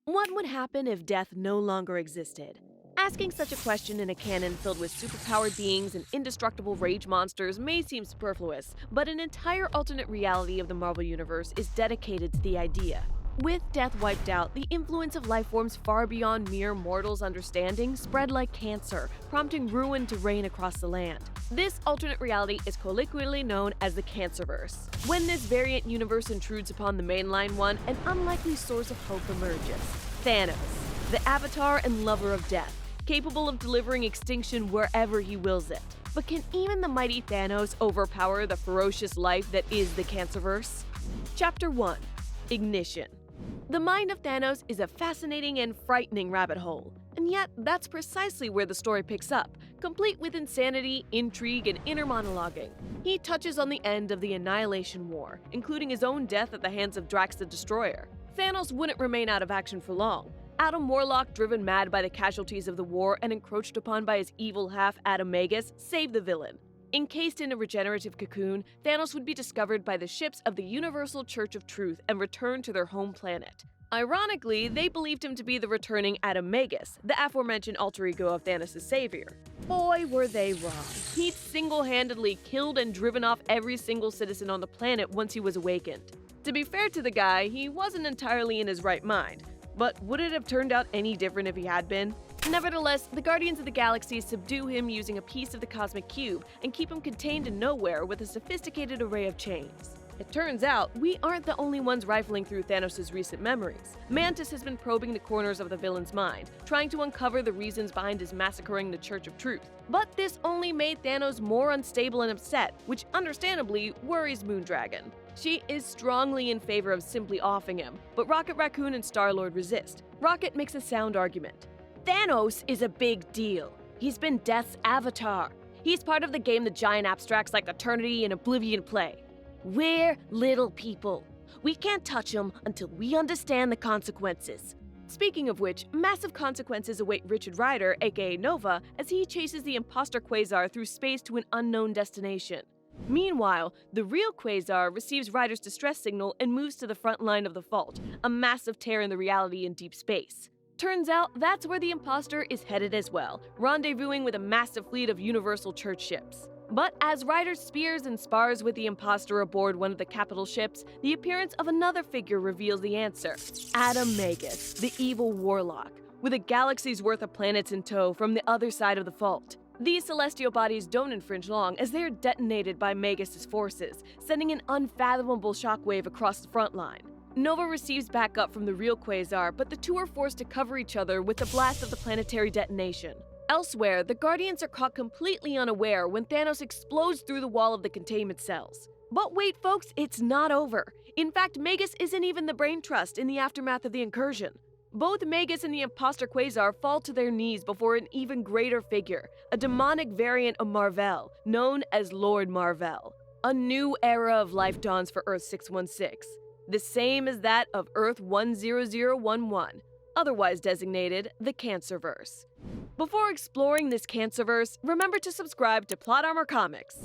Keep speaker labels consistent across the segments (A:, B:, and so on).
A: What would happen if death no longer existed? Asking such a question in a canon filled with superpowered beings and indestructible rage monsters may seem superfluous, but an entire alternate reality of the Marvel Universe is dedicated to the idea. With death wiped out, the influence of life forms far beyond mere mortals' understanding spread like cancer, prompting ruin to reign across the land. This alternate reality is colloquially known as the Cancerverse. When this variant universe intrudes upon the mainline one, an unlikely source of hope emerges. Thanos, the avatar and lover of death, capable of delivering extinction wherever he wills it. But can even the mighty Thanos overpower the ferocious life that is the Cancerverse? Chapter 1: Ignition. The mind of Thanos is a fascinating and frightening rabbit hole, and yet that's precisely where the story picks up, complete with insanity, intrigue, and inner monologuing. He touches on the end of the Annihilation War, including his own death at the hands of Drax the Destroyer. Thanos wouldn't remain out of action for long. Adam Warlock, driven mad by the casualties of the war and encroached upon by his evil half Adam Magus, saved the villain. Encased in a regenerative cocoon, Thanos would be discovered by the ships of the Universal Church of Truth and returned to their home planet. Ironically, they believed him to be the returning Adam Magus, the aforementioned alter ego of Thanos' savior. Boy, were they wrong. He'd single-handedly killed and driven off every single citizen on the planet once he was awakened. To be fair to the guy, he wasn't entirely in his right mind. But would it have turned out any different if he had been? Nevertheless, the Guardians of the Galaxy subdue him using a piece of the cosmic cube and keep him contained in nowhere with a sophisticated array of chains. It turns out, we aren't the only ones rifling through Thanos' recent memories. Mantis has been probing the corners of the villain's mind, trying to uncover the reasons behind his massacring the Church of Truth. But this only made Thanos more unstable and upset, which understandably worries Moondragon. She is strongly in favor of simply offing him, but Rocket Raccoon and Star-Lord resist. Rocket makes a sound argument. Thanos is a big deal. He's been Death's avatar. He's part of the game the giant abstracts like Eternity and Oblivion play. We're little people. We can't touch him until we understand the consequences. Speaking of which, massive consequences await Richard Rider, aka Nova, as he chases the imposter Quasar through space to an unknown destination. Meanwhile, the real Quasar receives Rider's distress signal and moves to the front line of the fault, a massive tear in the reality in deep space. Turns out that's where the imposter is headed as well, rendezvousing with a massive fleet of Universal Church ships. But as Rider spears and spars with the imposter aboard one of the capital ships, the appearance of another figure reveals the answer: Adam Magus, the evil warlock, with a galaxy's worth of planets in tow from the other side of the fault. These celestial bodies don't infringe long as they are detonated by Magus' forces, sending an unfathomable shockwave across the front line. Nova receives backup from the real Quasar, but the two are forced to cover each other with the blast of the planetary detonation. Elsewhere, the Guardians are caught completely unaware when Thanos explodes through the wall of the containment cells. But wait folks, it's not over. In fact, Magus isn't even the brain trust in the aftermath of the incursion. Both Magus and the imposter Quasar fall to their knees before an even greater figure, a demonic variant of Mar-Vell, known as Lord Mar-Vell. A new era of life dawns for Earth 616, the same as that of Earth 10011, otherwise designated the Cancerverse. Before exploring this Cancerverse, remember to subscribe to Plot Armor Comics.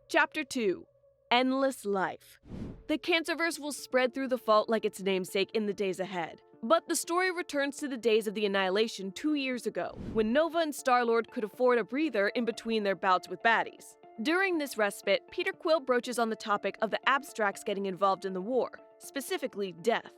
A: Chapter 2: Endless Life. The Cancerverse will spread through the fault like its namesake in the days ahead. But the story returns to the days of the Annihilation 2 years ago, when Nova and Star-Lord could afford a breather in between their bouts with baddies. During this respite, Peter Quill broaches on the topic of the abstracts getting involved in the war, specifically death.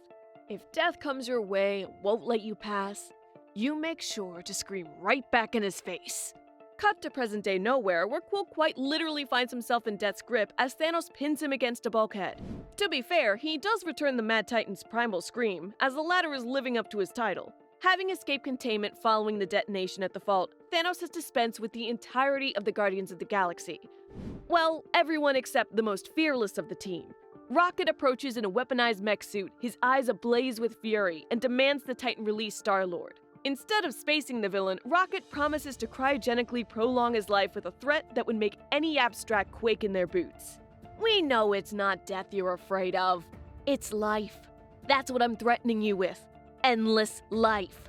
A: If death comes your way and won't let you pass, you make sure to scream right back in his face. Cut to present-day nowhere, where Quill quite literally finds himself in Death's grip as Thanos pins him against a bulkhead. To be fair, he does return the Mad Titan's primal scream, as the latter is living up to his title. Having escaped containment following the detonation at the fault, Thanos has dispensed with the entirety of the Guardians of the Galaxy. Well, everyone except the most fearless of the team. Rocket approaches in a weaponized mech suit, his eyes ablaze with fury, and demands the Titan release Star-Lord. Instead of spacing the villain, Rocket promises to cryogenically prolong his life with a threat that would make any abstract quake in their boots. We know it's not death you're afraid of. It's life. That's what I'm threatening you with. Endless life.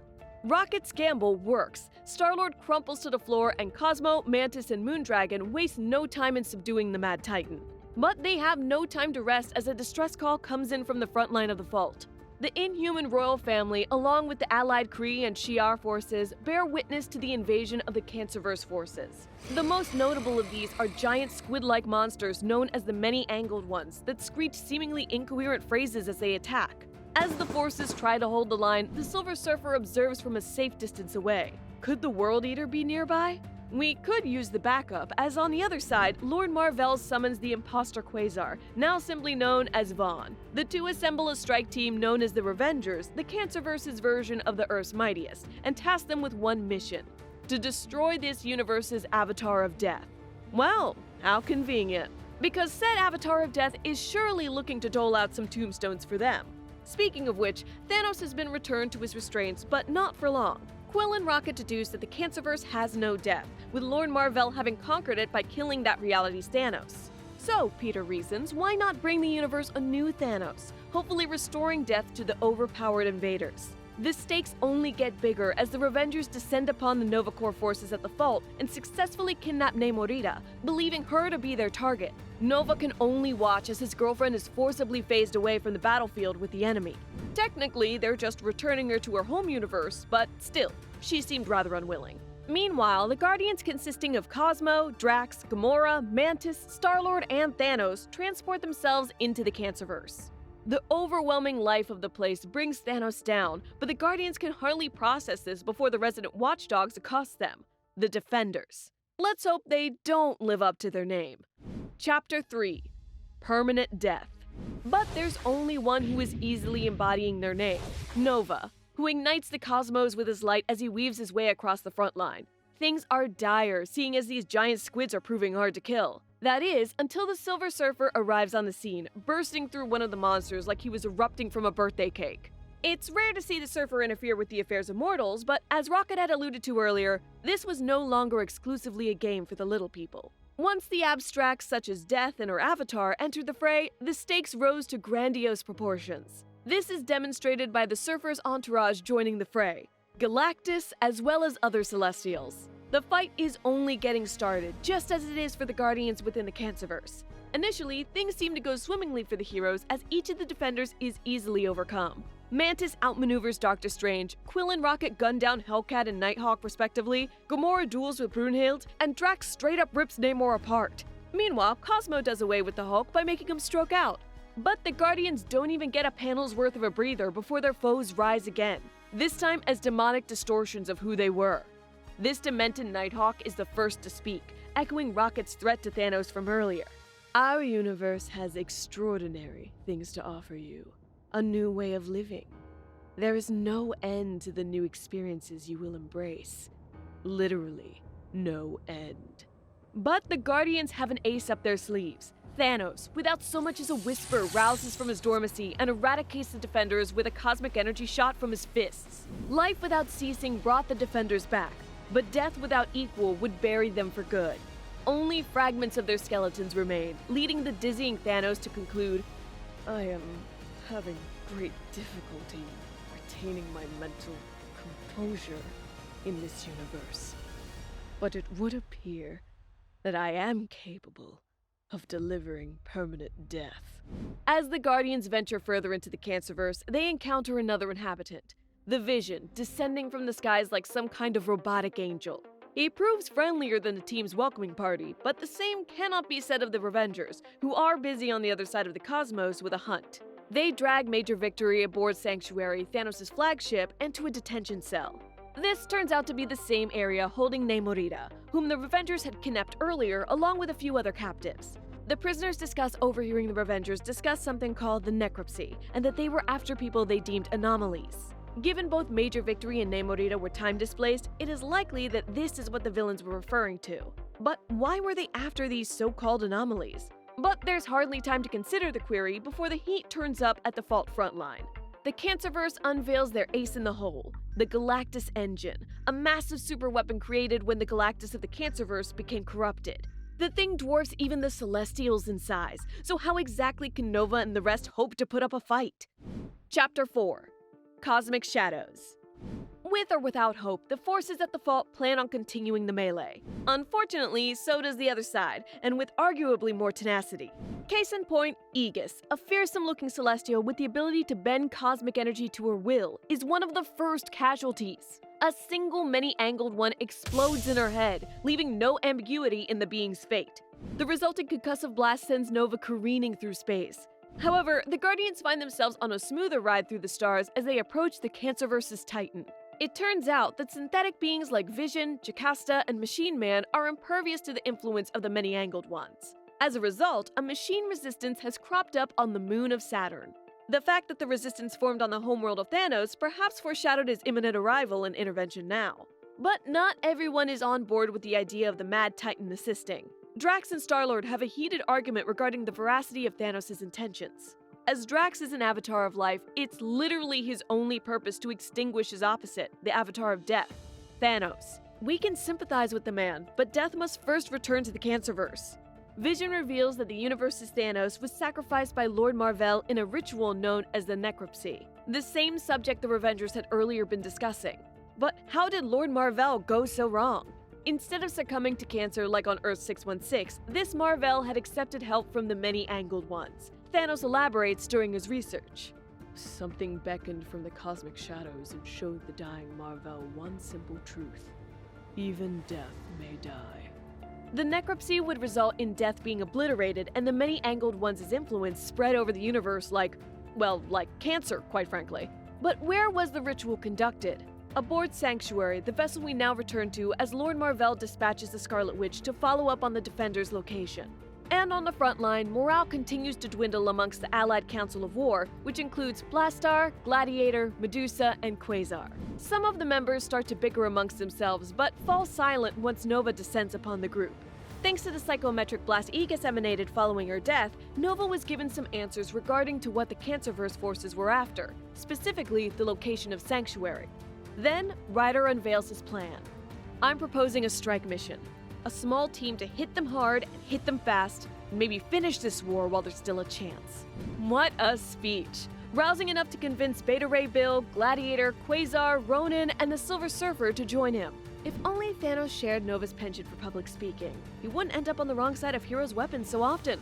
A: Rocket's gamble works. Star-Lord crumples to the floor, and Cosmo, Mantis, and Moondragon waste no time in subduing the Mad Titan. But they have no time to rest as a distress call comes in from the front line of the fault. The Inhuman royal family, along with the allied Kree and Shi'ar forces, bear witness to the invasion of the Cancerverse forces. The most notable of these are giant squid-like monsters known as the Many-Angled Ones that screech seemingly incoherent phrases as they attack. As the forces try to hold the line, the Silver Surfer observes from a safe distance away. Could the World Eater be nearby? We could use the backup, as on the other side, Lord Marvell summons the imposter Quasar, now simply known as Vaughn. The two assemble a strike team known as the Revengers, the Cancerverse's version of the Earth's mightiest, and task them with one mission: to destroy this universe's Avatar of Death. Well, how convenient. Because said Avatar of Death is surely looking to dole out some tombstones for them. Speaking of which, Thanos has been returned to his restraints, but not for long. Quill and Rocket deduce that the Cancerverse has no death, with Lord Marvell having conquered it by killing that reality's Thanos. So, Peter reasons, why not bring the universe a new Thanos, hopefully restoring death to the overpowered invaders? The stakes only get bigger as the Revengers descend upon the Nova Corps forces at the Fault and successfully kidnap Namorita, believing her to be their target. Nova can only watch as his girlfriend is forcibly phased away from the battlefield with the enemy. Technically, they're just returning her to her home universe, but still, she seemed rather unwilling. Meanwhile, the Guardians consisting of Cosmo, Drax, Gamora, Mantis, Star-Lord, and Thanos transport themselves into the Cancerverse. The overwhelming life of the place brings Thanos down, but the Guardians can hardly process this before the resident watchdogs accost them, the Defenders. Let's hope they don't live up to their name. Chapter 3: Permanent Death. But there's only one who is easily embodying their name, Nova, who ignites the cosmos with his light as he weaves his way across the front line. Things are dire, seeing as these giant squids are proving hard to kill. That is, until the Silver Surfer arrives on the scene, bursting through one of the monsters like he was erupting from a birthday cake. It's rare to see the Surfer interfere with the affairs of mortals, but as Rocket had alluded to earlier, this was no longer exclusively a game for the little people. Once the abstracts such as Death and her avatar entered the fray, the stakes rose to grandiose proportions. This is demonstrated by the Surfer's entourage joining the fray, Galactus as well as other Celestials. The fight is only getting started, just as it is for the Guardians within the Cancerverse. Initially, things seem to go swimmingly for the heroes as each of the Defenders is easily overcome. Mantis outmaneuvers Doctor Strange, Quill and Rocket gun down Hellcat and Nighthawk respectively, Gamora duels with Brunhild, and Drax straight up rips Namor apart. Meanwhile, Cosmo does away with the Hulk by making him stroke out. But the Guardians don't even get a panel's worth of a breather before their foes rise again, this time as demonic distortions of who they were. This demented Nighthawk is the first to speak, echoing Rocket's threat to Thanos from earlier. Our universe has extraordinary things to offer you. A new way of living. There is no end to the new experiences you will embrace. Literally, no end. But the Guardians have an ace up their sleeves. Thanos, without so much as a whisper, rouses from his dormancy and eradicates the Defenders with a cosmic energy shot from his fists. Life without ceasing brought the Defenders back, but death without equal would bury them for good. Only fragments of their skeletons remain, leading the dizzying Thanos to conclude, "I am having great difficulty retaining my mental composure in this universe. But it would appear that I am capable of delivering permanent death." As the Guardians venture further into the Cancerverse, they encounter another inhabitant, the Vision, descending from the skies like some kind of robotic angel. He proves friendlier than the team's welcoming party, but the same cannot be said of the Revengers, who are busy on the other side of the cosmos with a hunt. They drag Major Victory aboard Sanctuary, Thanos' flagship, and to a detention cell. This turns out to be the same area holding Namorita, whom the Revengers had kidnapped earlier along with a few other captives. The prisoners discuss overhearing the Revengers discuss something called the necropsy, and that they were after people they deemed anomalies. Given both Major Victory and Namorita were time displaced, it is likely that this is what the villains were referring to. But why were they after these so-called anomalies? But there's hardly time to consider the query before the heat turns up at the Fault frontline. The Cancerverse unveils their ace in the hole, the Galactus engine, a massive superweapon created when the Galactus of the Cancerverse became corrupted. The thing dwarfs even the Celestials in size, so how exactly can Nova and the rest hope to put up a fight? Chapter 4: Cosmic Shadows. With or without hope, the forces at the fault plan on continuing the melee. Unfortunately, so does the other side, and with arguably more tenacity. Case in point, Aegis, a fearsome-looking celestial with the ability to bend cosmic energy to her will, is one of the first casualties. A single many-angled one explodes in her head, leaving no ambiguity in the being's fate. The resulting concussive blast sends Nova careening through space. However, the Guardians find themselves on a smoother ride through the stars as they approach the Cancerverse's Titan. It turns out that synthetic beings like Vision, Jocasta, and Machine Man are impervious to the influence of the many-angled ones. As a result, a machine resistance has cropped up on the moon of Saturn. The fact that the resistance formed on the homeworld of Thanos perhaps foreshadowed his imminent arrival and intervention now. But not everyone is on board with the idea of the Mad Titan assisting. Drax and Star-Lord have a heated argument regarding the veracity of Thanos' intentions. As Drax is an avatar of life, it's literally his only purpose to extinguish his opposite, the avatar of death, Thanos. We can sympathize with the man, but death must first return to the Cancerverse. Vision reveals that the universe's Thanos was sacrificed by Lord Mar-Vell in a ritual known as the Necropsy, the same subject the Revengers had earlier been discussing. But how did Lord Mar-Vell go so wrong? Instead of succumbing to cancer like on Earth 616, this Mar-Vell had accepted help from the many-angled ones. Thanos elaborates during his research. Something beckoned from the cosmic shadows and showed the dying Mar-Vell one simple truth. Even death may die. The necropsy would result in death being obliterated and the many-angled ones' influence spread over the universe like cancer, quite frankly. But where was the ritual conducted? Aboard Sanctuary, the vessel we now return to as Lord Mar-Vell dispatches the Scarlet Witch to follow up on the Defenders' location. And on the front line, morale continues to dwindle amongst the Allied Council of War, which includes Blastar, Gladiator, Medusa, and Quasar. Some of the members start to bicker amongst themselves, but fall silent once Nova descends upon the group. Thanks to the psychometric blast Aegis emanated following her death, Nova was given some answers regarding to what the Cancerverse forces were after, specifically the location of Sanctuary. Then, Ryder unveils his plan. I'm proposing a strike mission. A small team to hit them hard and hit them fast, and maybe finish this war while there's still a chance. What a speech! Rousing enough to convince Beta Ray Bill, Gladiator, Quasar, Ronan, and the Silver Surfer to join him. If only Thanos shared Nova's penchant for public speaking, he wouldn't end up on the wrong side of heroes' weapons so often.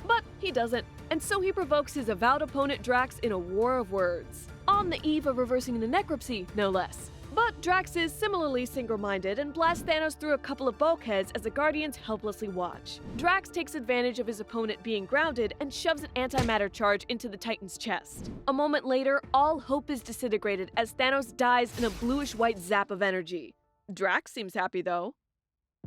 A: But he doesn't, and so he provokes his avowed opponent Drax in a war of words. On the eve of reversing the necropsy, no less. But Drax is similarly single-minded and blasts Thanos through a couple of bulkheads as the Guardians helplessly watch. Drax takes advantage of his opponent being grounded and shoves an antimatter charge into the Titan's chest. A moment later, all hope is disintegrated as Thanos dies in a bluish-white zap of energy. Drax seems happy though.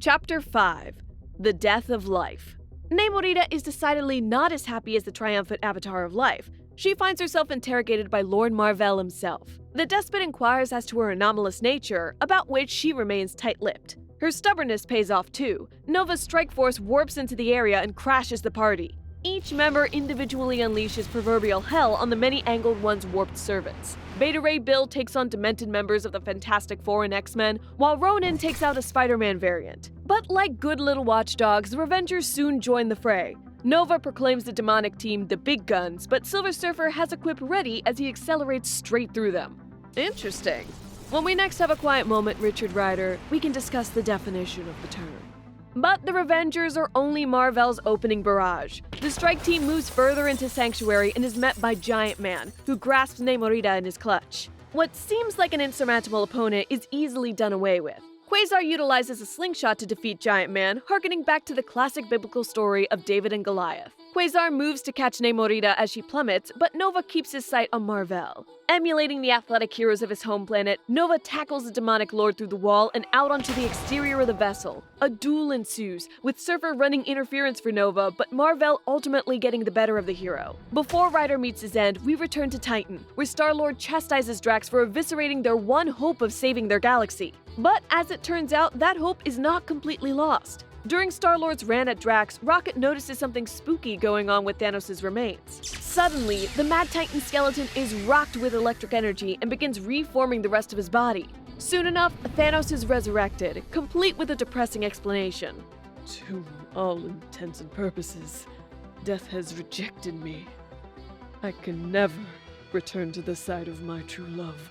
A: Chapter 5: The Death of Life. Namorita is decidedly not as happy as the triumphant avatar of life. She finds herself interrogated by Lord Mar-Vell himself. The despot inquires as to her anomalous nature, about which she remains tight-lipped. Her stubbornness pays off too. Nova's strike force warps into the area and crashes the party. Each member individually unleashes proverbial hell on the many-angled one's warped servants. Beta Ray Bill takes on demented members of the Fantastic Four and X-Men, while Ronan takes out a Spider-Man variant. But like good little watchdogs, the Revengers soon join the fray. Nova proclaims the demonic team the Big Guns, but Silver Surfer has a quip ready as he accelerates straight through them. Interesting. When we next have a quiet moment, Richard Rider, we can discuss the definition of the term. But the Revengers are only Mar-Vell's opening barrage. The strike team moves further into Sanctuary and is met by Giant Man, who grasps Namorita in his clutch. What seems like an insurmountable opponent is easily done away with. Quasar utilizes a slingshot to defeat Giant Man, harkening back to the classic biblical story of David and Goliath. Quasar moves to catch Namorita as she plummets, but Nova keeps his sight on Mar-Vell. Emulating the athletic heroes of his home planet, Nova tackles the demonic lord through the wall and out onto the exterior of the vessel. A duel ensues, with Surfer running interference for Nova, but Mar-Vell ultimately getting the better of the hero. Before Ryder meets his end, we return to Titan, where Star-Lord chastises Drax for eviscerating their one hope of saving their galaxy. But as it turns out, that hope is not completely lost. During Star-Lord's rant at Drax, Rocket notices something spooky going on with Thanos' remains. Suddenly, the Mad Titan skeleton is rocked with electric energy and begins reforming the rest of his body. Soon enough, Thanos is resurrected, complete with a depressing explanation.
B: To all intents and purposes, death has rejected me. I can never return to the side of my true love.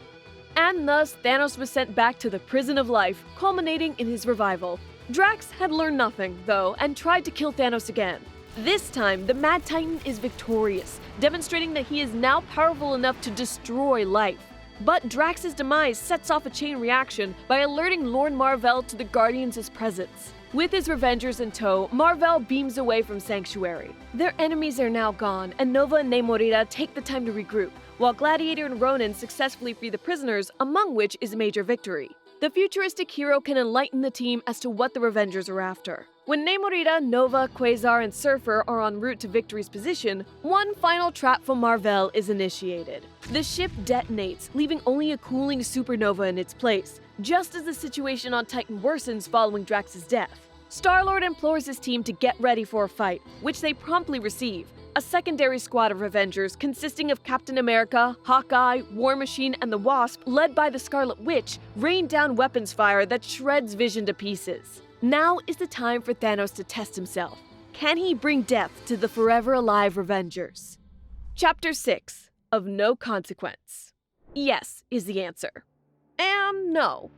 A: And thus, Thanos was sent back to the prison of life, culminating in his revival. Drax had learned nothing, though, and tried to kill Thanos again. This time, the Mad Titan is victorious, demonstrating that he is now powerful enough to destroy life. But Drax's demise sets off a chain reaction by alerting Lord Mar-Vell to the Guardians' presence. With his Revengers in tow, Mar-Vell beams away from Sanctuary. Their enemies are now gone, and Nova and Namorita take the time to regroup, while Gladiator and Ronan successfully free the prisoners, among which is a major victory. The futuristic hero can enlighten the team as to what the Revengers are after. When Namorita, Nova, Quasar, and Surfer are en route to Victory's position, one final trap from Mar-Vell is initiated. The ship detonates, leaving only a cooling supernova in its place, just as the situation on Titan worsens following Drax's death. Star-Lord implores his team to get ready for a fight, which they promptly receive. A secondary squad of Avengers consisting of Captain America, Hawkeye, War Machine, and the Wasp, led by the Scarlet Witch, rain down weapons fire that shreds Vision to pieces. Now is the time for Thanos to test himself. Can he bring death to the forever alive Revengers? Chapter 6 of No Consequence. Yes is the answer. And no.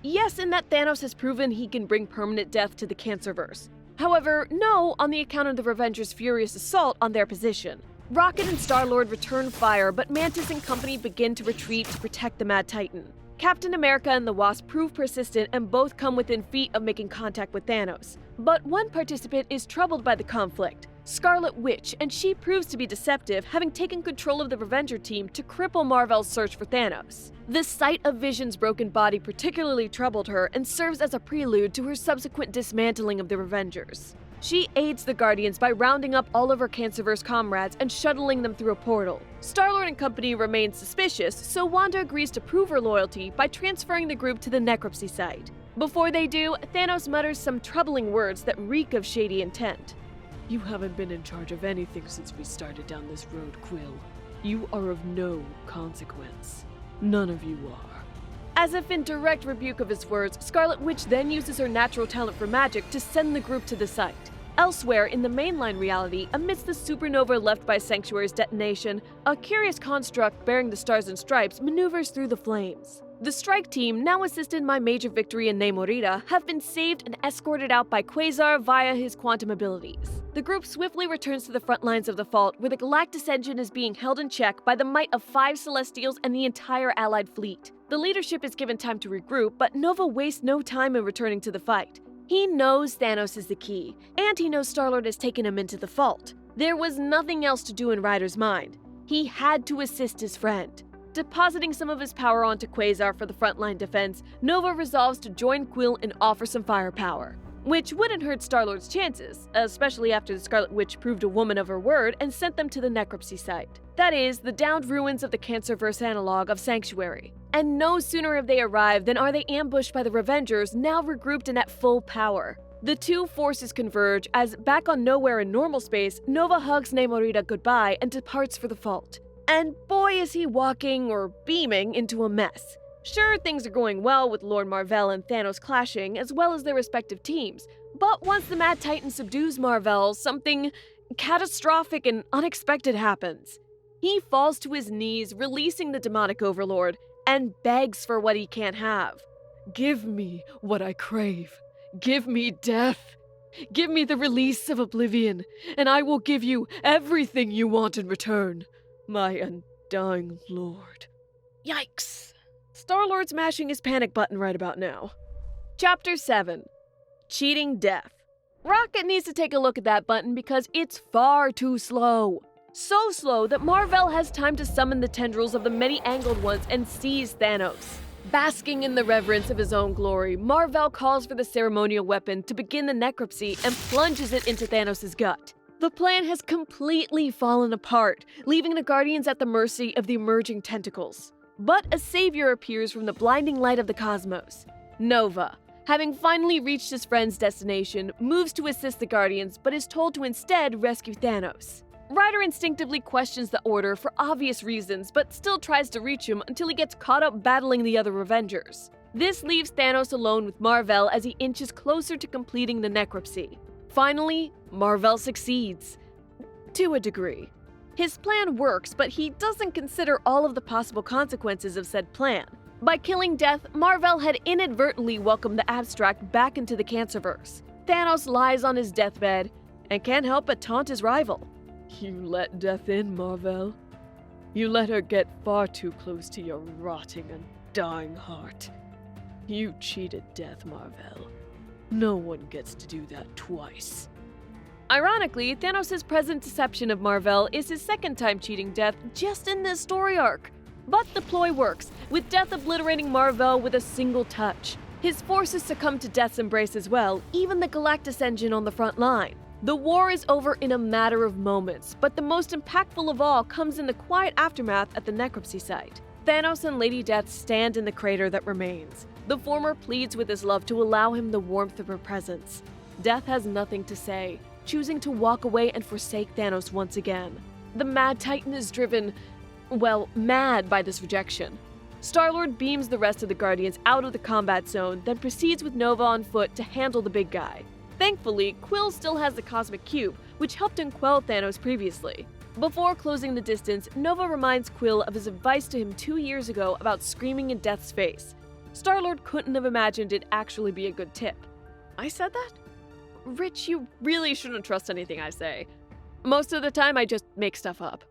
A: Yes, in that Thanos has proven he can bring permanent death to the Cancerverse. However, no on the account of the Revengers' furious assault on their position. Rocket and Star-Lord return fire, but Mantis and company begin to retreat to protect the Mad Titan. Captain America and the Wasp prove persistent and both come within feet of making contact with Thanos. But one participant is troubled by the conflict, Scarlet Witch, and she proves to be deceptive, having taken control of the Revenger team to cripple Mar-Vell's search for Thanos. The sight of Vision's broken body particularly troubled her and serves as a prelude to her subsequent dismantling of the Revengers. She aids the Guardians by rounding up all of her Cancerverse comrades and shuttling them through a portal. Star-Lord and company remain suspicious, so Wanda agrees to prove her loyalty by transferring the group to the necropsy site. Before they do, Thanos mutters some troubling words that reek of shady intent.
B: You haven't been in charge of anything since we started down this road, Quill. You are of no consequence. None of you are.
A: As if in direct rebuke of his words, Scarlet Witch then uses her natural talent for magic to send the group to the site. Elsewhere, in the mainline reality, amidst the supernova left by Sanctuary's detonation, a curious construct bearing the Stars and Stripes maneuvers through the flames. The strike team, now assisted by Major Victory and Namorita, have been saved and escorted out by Quasar via his quantum abilities. The group swiftly returns to the front lines of the Fault, where the Galactus engine is being held in check by the might of 5 Celestials and the entire Allied fleet. The leadership is given time to regroup, but Nova wastes no time in returning to the fight. He knows Thanos is the key, and he knows Star-Lord has taken him into the Fault. There was nothing else to do in Ryder's mind. He had to assist his friend. Depositing some of his power onto Quasar for the frontline defense, Nova resolves to join Quill and offer some firepower, which wouldn't hurt Star-Lord's chances, especially after the Scarlet Witch proved a woman of her word and sent them to the necropsy site. That is, the downed ruins of the Cancerverse analog of Sanctuary. And no sooner have they arrived than are they ambushed by the Revengers, now regrouped and at full power. The two forces converge as, back on Nowhere in normal space, Nova hugs Namorita goodbye and departs for the Fault. And boy is he walking, or beaming, into a mess. Sure, things are going well with Lord Mar-Vell and Thanos clashing, as well as their respective teams. But once the Mad Titan subdues Mar-Vell, something catastrophic and unexpected happens. He falls to his knees, releasing the demonic overlord, and begs for what he can't have.
B: Give me what I crave. Give me death. Give me the release of oblivion, and I will give you everything you want in return, my undying lord.
A: Yikes. Star-Lord's mashing his panic button right about now. Chapter 7. Cheating Death. Rocket needs to take a look at that button because it's far too slow. So slow that Mar-Vell has time to summon the tendrils of the many-angled ones and seize Thanos. Basking in the reverence of his own glory, Mar-Vell calls for the ceremonial weapon to begin the necropsy and plunges it into Thanos' gut. The plan has completely fallen apart, leaving the Guardians at the mercy of the emerging tentacles. But a savior appears from the blinding light of the cosmos. Nova, having finally reached his friend's destination, moves to assist the Guardians but is told to instead rescue Thanos. Ryder instinctively questions the order for obvious reasons, but still tries to reach him until he gets caught up battling the other Revengers. This leaves Thanos alone with Mar-Vell as he inches closer to completing the necropsy. Finally, Mar-Vell succeeds. To a degree. His plan works, but he doesn't consider all of the possible consequences of said plan. By killing Death, Mar-Vell had inadvertently welcomed the Abstract back into the Cancerverse. Thanos lies on his deathbed and can't help but taunt his rival.
B: You let Death in, Mar-Vell. You let her get far too close to your rotting and dying heart. You cheated Death, Mar-Vell. No one gets to do that twice.
A: Ironically, Thanos' present deception of Mar-Vell is his second time cheating Death just in this story arc. But the ploy works, with Death obliterating Mar-Vell with a single touch. His forces succumb to Death's embrace as well, even the Galactus engine on the front line. The war is over in a matter of moments, but the most impactful of all comes in the quiet aftermath at the necropsy site. Thanos and Lady Death stand in the crater that remains. The former pleads with his love to allow him the warmth of her presence. Death has nothing to say, choosing to walk away and forsake Thanos once again. The Mad Titan is driven, mad by this rejection. Star-Lord beams the rest of the Guardians out of the combat zone, then proceeds with Nova on foot to handle the big guy. Thankfully, Quill still has the Cosmic Cube, which helped him quell Thanos previously. Before closing the distance, Nova reminds Quill of his advice to him 2 years ago about screaming in Death's face. Star-Lord couldn't have imagined it'd actually be a good tip. I said that? Rich, you really shouldn't trust anything I say. Most of the time, I just make stuff up.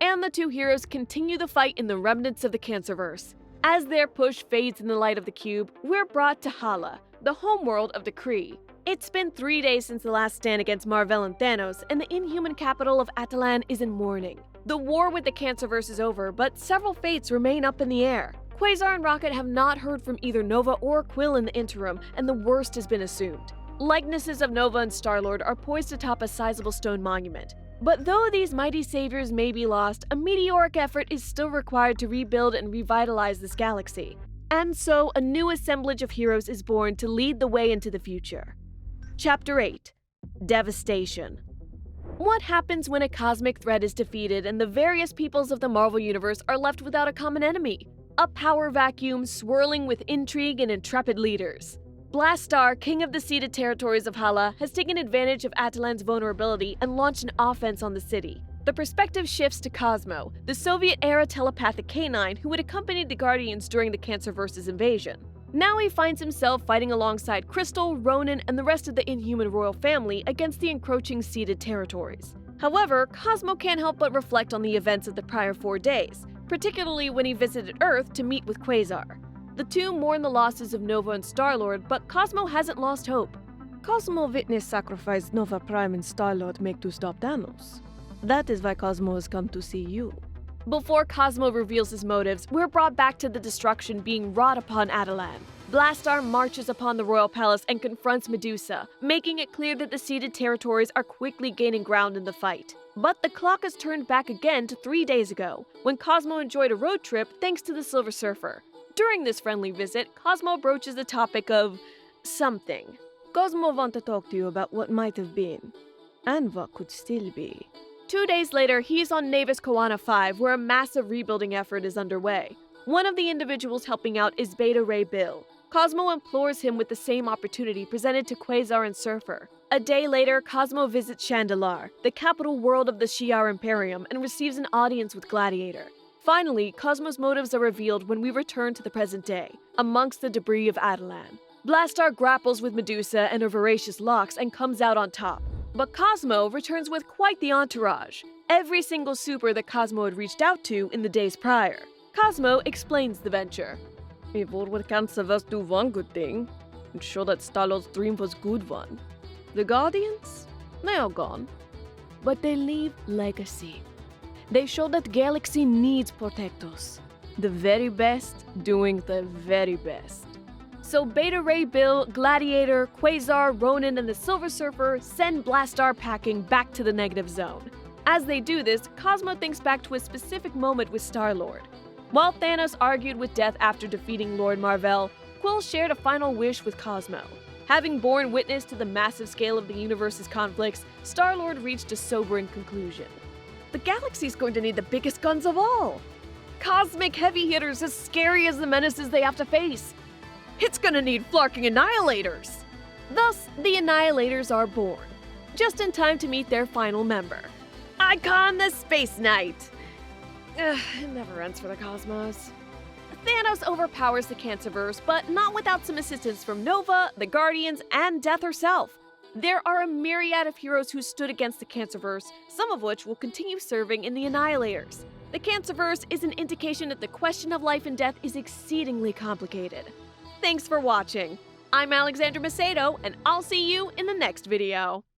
A: And the two heroes continue the fight in the remnants of the Cancerverse. As their push fades in the light of the cube, we're brought to Hala, the homeworld of the Kree. It's been 3 days since the last stand against Mar-Vell and Thanos, and the inhuman capital of Atalan is in mourning. The war with the Cancerverse is over, but several fates remain up in the air. Quasar and Rocket have not heard from either Nova or Quill in the interim, and the worst has been assumed. Likenesses of Nova and Star-Lord are poised atop a sizable stone monument. But though these mighty saviors may be lost, a meteoric effort is still required to rebuild and revitalize this galaxy. And so, a new assemblage of heroes is born to lead the way into the future. Chapter 8: Devastation. What happens when a cosmic threat is defeated and the various peoples of the Marvel Universe are left without a common enemy? A power vacuum swirling with intrigue and intrepid leaders. Blastar, king of the ceded territories of Hala, has taken advantage of Atalan's vulnerability and launched an offense on the city. The perspective shifts to Cosmo, the Soviet-era telepathic canine who had accompanied the Guardians during the Cancerverse's invasion. Now he finds himself fighting alongside Crystal, Ronan, and the rest of the Inhuman royal family against the encroaching ceded territories. However, Cosmo can't help but reflect on the events of the prior 4 days, particularly when he visited Earth to meet with Quasar. The two mourn the losses of Nova and Star-Lord, but Cosmo hasn't lost hope. Cosmo witnessed sacrifice Nova Prime and Star-Lord make to stop Thanos. That is why Cosmo has come to see you. Before Cosmo reveals his motives, we're brought back to the destruction being wrought upon Atalan. Blastar marches upon the royal palace and confronts Medusa, making it clear that the ceded territories are quickly gaining ground in the fight. But the clock has turned back again to 3 days ago, when Cosmo enjoyed a road trip thanks to the Silver Surfer. During this friendly visit, Cosmo broaches the topic of something. Cosmo wants to talk to you about what might have been, and what could still be. 2 days later, he's on Navis Koana 5, where a massive rebuilding effort is underway. One of the individuals helping out is Beta Ray Bill. Cosmo implores him with the same opportunity presented to Quasar and Surfer. A day later, Cosmo visits Chandalar, the capital world of the Shi'ar Imperium, and receives an audience with Gladiator. Finally, Cosmo's motives are revealed when we return to the present day, amongst the debris of Atalan. Blastar grapples with Medusa and her voracious locks and comes out on top. But Cosmo returns with quite the entourage, every single super that Cosmo had reached out to in the days prior. Cosmo explains the venture. If all would cancel us do one good thing, and show that Star-Lord's dream was good one. The Guardians? They are gone. But they leave legacy. They show that galaxy needs protectors. The very best doing the very best. So Beta Ray Bill, Gladiator, Quasar, Ronan, and the Silver Surfer send Blastar packing back to the negative zone. As they do this, Cosmo thinks back to a specific moment with Star-Lord. While Thanos argued with Death after defeating Lord Mar-Vell, Quill shared a final wish with Cosmo. Having borne witness to the massive scale of the universe's conflicts, Star-Lord reached a sobering conclusion. The galaxy's going to need the biggest guns of all. Cosmic heavy hitters as scary as the menaces they have to face. It's gonna need flarking annihilators. Thus, the Annihilators are born, just in time to meet their final member, Icon the Space Knight. It never ends for the Cosmos. Thanos overpowers the Cancerverse, but not without some assistance from Nova, the Guardians, and Death herself. There are a myriad of heroes who stood against the Cancerverse, some of which will continue serving in the Annihilators. The Cancerverse is an indication that the question of life and death is exceedingly complicated. Thanks for watching. I'm Alexandra Macedo, and I'll see you in the next video.